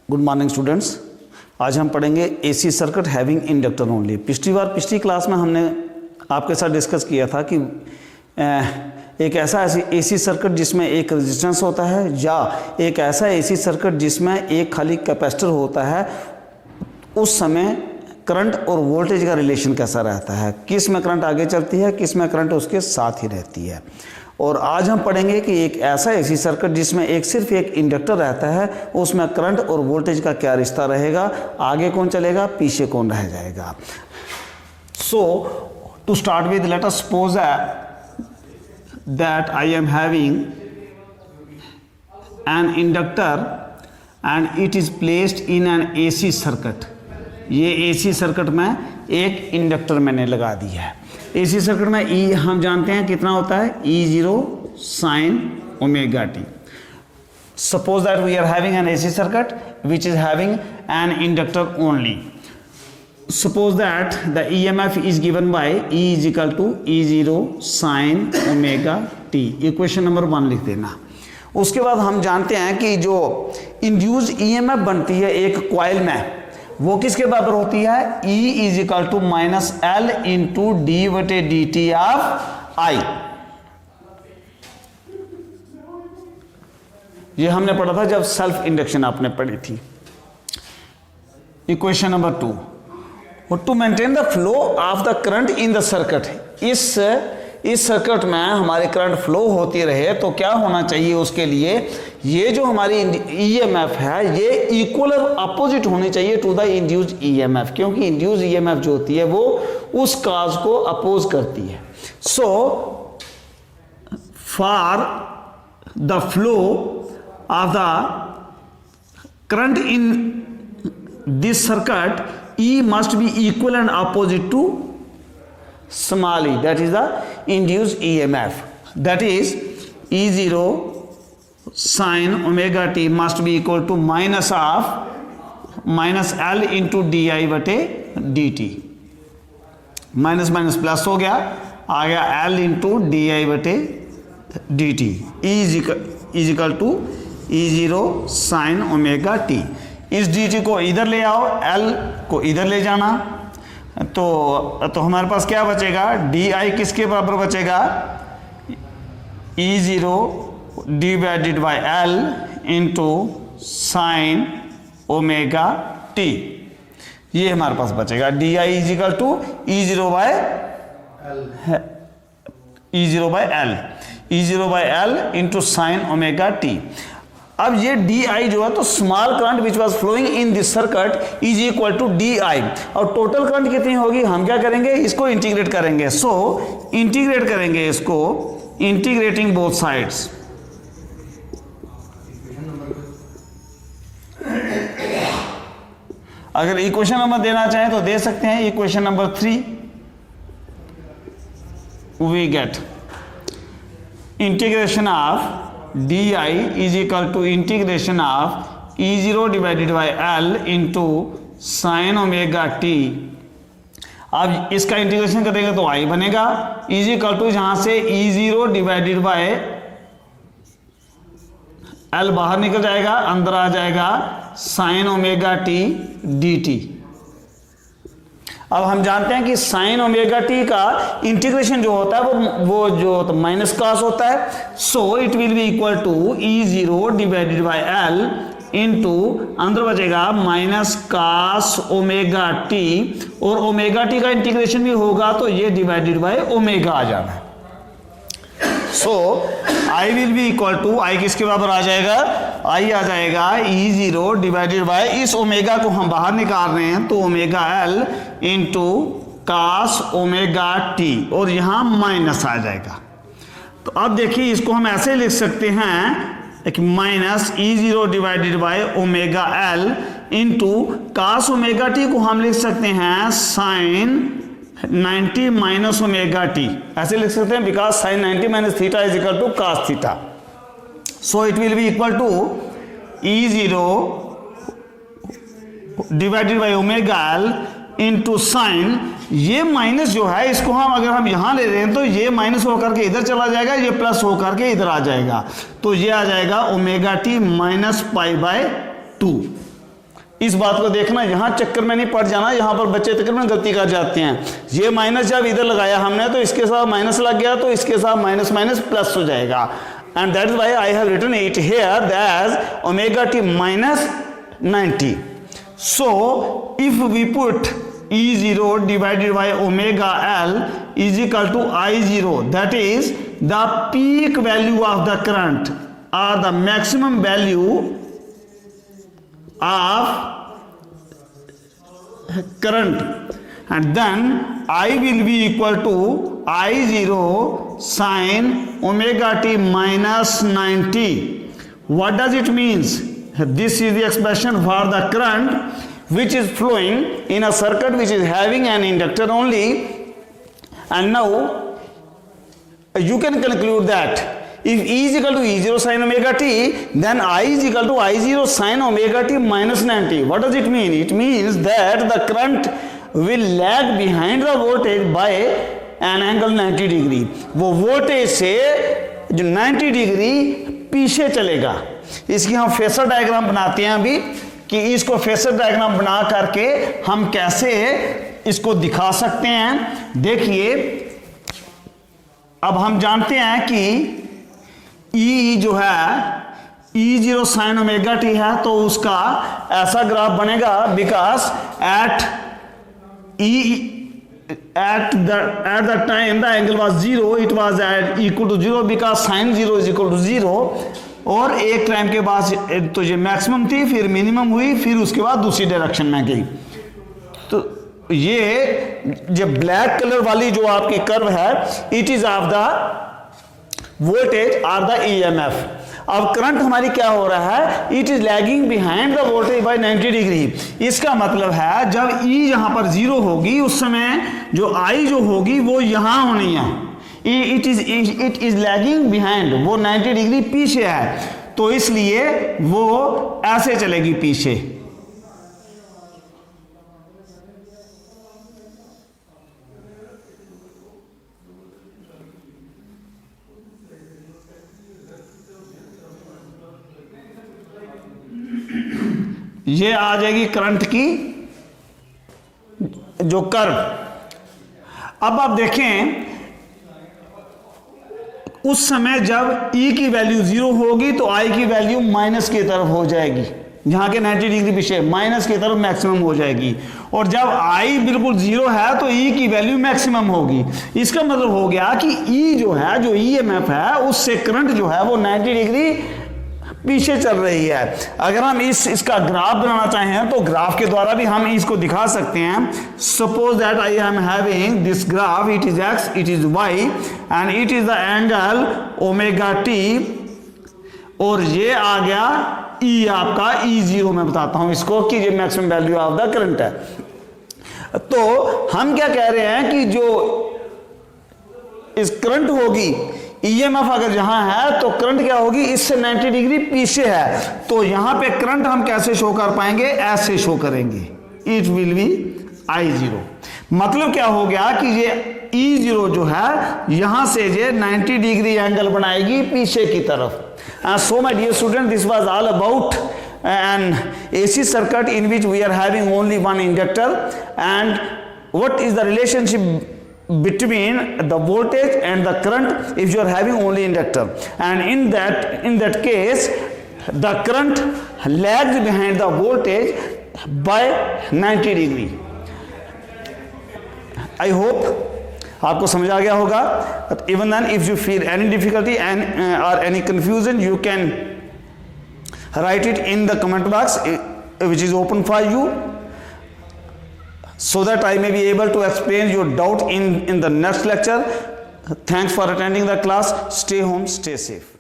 Good morning students. आज हम पढ़ेंगे AC circuit having inductor only. पिछली क्लास में हमने आपके साथ डिस्कस किया था कि एक ऐसा एसी सर्किट जिसमें एक रेजिस्टेंस होता है या एक ऐसा एसी सर्किट जिसमें एक खाली कैपेसिटर होता है, उस समय करंट और वोल्टेज का रिलेशन कैसा रहता है, किस में करंट आगे चलती है, किस में करंट उसके साथ ही रहती है। और आज हम पढ़ेंगे कि एक ऐसा एसी सर्किट जिसमें सिर्फ एक इंडक्टर रहता है, उसमें करंट और वोल्टेज का क्या रिश्ता रहेगा, आगे कौन चलेगा, पीछे कौन रह जाएगा। So to start with let us suppose that I am having an inductor and it is placed in an AC circuit। ये AC सर्किट में एक इंडक्टर मैंने लगा दिया है। AC सर्किट में E हम जानते हैं कितना होता है, E0 sin omega t। Suppose that we are having an AC circuit which is having an inductor only। Suppose that the EMF is given by E is equal to E0 sin omega t। Equation number 1 लिख देना। उसके बाद हम जानते हैं कि जो induce EMF बनती है एक कॉइल में, वो किसके बराबर होती है, E is equal to minus L into D बटे डी टी ऑफ I। ये हमने पढ़ा था जब सेल्फ इंडक्शन आपने पढ़ी थी। Equation number 2, to maintain the flow of the current in the circuit. इस सर्किट में हमारे करंट फ्लो होती रहे तो क्या होना चाहिए, उसके लिए ये जो हमारी ईएमएफ है ये इक्वल और अपोजिट होनी चाहिए टू द इंड्यूस्ड ईएमएफ, क्योंकि इंड्यूस्ड ईएमएफ जो होती है वो उस काज को अपोज करती है। So for the flow of the current in this circuit E must be equal and opposite to small e, that is the induced EMF, that is E0 sin omega t must be equal to minus L into di बटे dt। Minus minus plus हो गया, आ गया L into d i बटे d t. Is equal to E0 sin omega t। इस dt को इधर ले आओ, L को इधर ले जाना, तो हमारे पास क्या बचेगा, di किसके बराबर बचेगा, E0 divided by L into sine omega t। ये हमारे पास बचेगा di is equal to E0 by L into sine omega t। अब ये di जो है तो small current which was flowing in this circuit is equal to di, और टोटल करंट कितनी होगी, हम क्या करेंगे, इसको इंटीग्रेट करेंगे। सो इंटीग्रेट करेंगे इसको, इंटीग्रेटिंग बोथ साइड्स। अगर इक्वेशन नंबर देना चाहें तो दे सकते हैं। Equation number 3 we get integration of di is equal to integration of E0 divided by L into sin omega t। अब इसका इंटीग्रेशन करेंगे तो I बनेगा is equal to, जहां से E0 डिवाइडेड बाय L बाहर निकल जाएगा, अंदर आ जाएगा sin ओमेगा t dt। अब हम जानते हैं कि साइन ओमेगा टी का इंटीग्रेशन जो होता है वो जो माइनस कॉस होता है। So it will be equal to E0 divided by L into अंदर बचेगा माइनस कॉस ओमेगा टी, और ओमेगा टी का इंटीग्रेशन भी होगा तो ये डिवाइडेड बाय ओमेगा आ जाना है। So I will be equal to, I किसके बराबर आ जाएगा, I आ जाएगा E0 डिवाइडेड बाय, इस ओमेगा को हम बाहर निकाल रहे हैं तो omega L into cos omega t, और यहां माइनस आ जाएगा। तो अब देखिए इसको हम ऐसे लिख सकते हैं, एक minus E0 divided by omega L into cos omega t को हम लिख सकते हैं साइन 90 माइनस ओमेगा टी, ऐसे लिख सकते हैं, because sine 90 minus theta is equal to cos theta. So it will be equal to E0 divided by omega L into sine, ये माइनस जो है इसको अगर हम यहां ले रहे हैं तो ये माइनस होकर के इधर चला जाएगा, ये प्लस होकर के इधर आ जाएगा, तो ये आ जाएगा omega t minus pi by 2। इस बात को देखना, यहाँ चक्कर में नहीं पड़ जाना, यहाँ पर बच्चे तकरीबन गलती कर जाते हैं। ये माइनस जब इधर लगाया हमने तो इसके साथ माइनस लग गया, तो इसके साथ माइनस माइनस प्लस हो जाएगा। And that is why I have written it here as omega t minus 90। So if we put E0 divided by omega L is equal to I0, that is the peak value of the current or the maximum value of current, and then I will be equal to I0 sin omega t minus 90. What does it means? This is the expression for the current which is flowing in a circuit which is having an inductor only. And now you can conclude that if E is equal to E0 sin omega t, then I is equal to I0 sin omega t minus 90. What does it mean? It means that the current will lag behind the voltage by an angle 90 degree. वो voltage से जो 90 degree पीछे चलेगा। इसकी हम phasor diagram बनाते हैं अभी, कि इसको फेसर डायग्राम बना करके हम कैसे इसको दिखा सकते हैं। देखिए, अब हम जानते हैं कि E जो है E0 sin ओमेगा टी है, तो उसका ऐसा ग्राफ बनेगा, because at the time the angle was 0, it was at equal to 0 because sin 0 is equal to 0। और एक टाइम के बाद तो ये मैक्सिमम थी, फिर मिनिमम हुई, फिर उसके बाद दूसरी डायरेक्शन में गई। तो ये जो ब्लैक कलर वाली जो आपकी कर्व है, it is of the voltage और द ईएमएफ। अब करंट हमारी क्या हो रहा है, it is lagging behind the voltage bye 90 degree. इसका मतलब है जब ई यहां पर 0 होगी, उस समय जो आई जो होगी वो यहां होनी है। इट इज लैगिंग बिहाइंड, वो 90 डिग्री पीछे है, तो इसलिए वो ऐसे चलेगी पीछे। ये आ जाएगी करंट की जो कर्व। अब आप देखें, उस समय जब E की वैल्यू 0 होगी तो I की वैल्यू माइनस की तरफ हो जाएगी, यहाँ के 90 डिग्री पीछे माइनस की तरफ मैक्सिमम हो जाएगी। और जब I बिल्कुल 0 है तो E की वैल्यू मैक्सिमम होगी। इसका मतलब हो गया कि E जो है, जो EMF है, उससे करंट जो है वो 90 डिग्री पीछे चल रही है। अगर हम इसका ग्राफ बनाना चाहें तो ग्राफ के द्वारा भी हम इसको दिखा सकते हैं। Suppose that I am having this graph, it is x, it is y and it is the angle omega t, और ये आ गया ई आपका E0। मैं बताता हूं इसको कि ये maximum value of the current है। तो हम क्या कह रहे हैं कि जो इस करंट होगी, ईएमएफ अगर यहां है तो करंट क्या होगी, इससे 90 डिग्री पीछे है, तो यहां पे करंट हम कैसे शो कर पाएंगे, ऐसे शो करेंगे, इट विल बी I0। मतलब क्या हो गया कि ये E0 जो है यहां से ये 90 डिग्री एंगल बनाएगी पीछे की तरफ। So my dear student, this was all about an AC circuit in which we are having only one inductor, and what is the relationship between the voltage and the current if you are having only inductor. And in that case the current lags behind the voltage by 90 degree. I hope आपको समझ आ गया होगा। Even then if you feel any difficulty and or any confusion, you can write it in the comment box which is open for you, so that I may be able to explain your doubt in the next lecture. Thanks for attending the class. Stay home, stay safe.